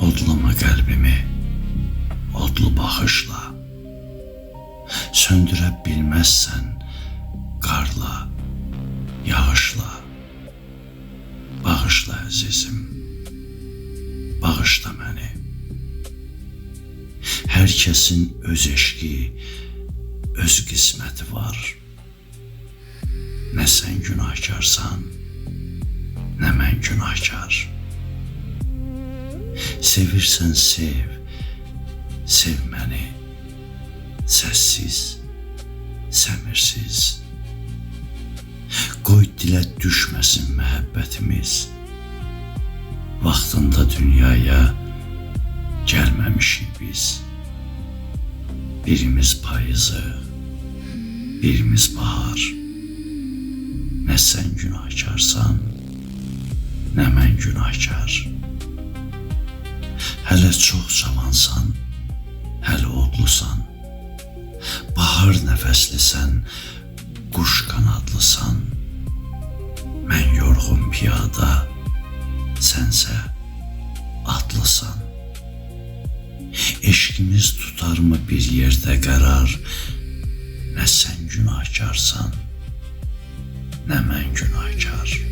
Odlama qəlbimi, odlu baxışla. Söndürə bilməzsən qarla, yağışla. Bağışla əzizim, bağışla məni. Hər kəsin öz eşqi, öz qisməti var. Nə sən günahkarsan, nə mən günahkar. Sevirsən sev, sev məni. Səssiz, səmirsiz. Qoy dilə düşməsin məhəbbətimiz. Vaxtında dünyaya gəlməmişik biz. Birimiz payızı, birimiz bahar. Nə sən günahkarsan, nə mən günahkar. Hələ çox cavansan, hələ odlusan. Bahar nəfəslisən, quş qanadlısan. Mən yorğun piyada, sənsə atlısan. Eşqimiz tutarmı bir yerdə qərar? Nə sən günahkarsan, nə mən günahkar.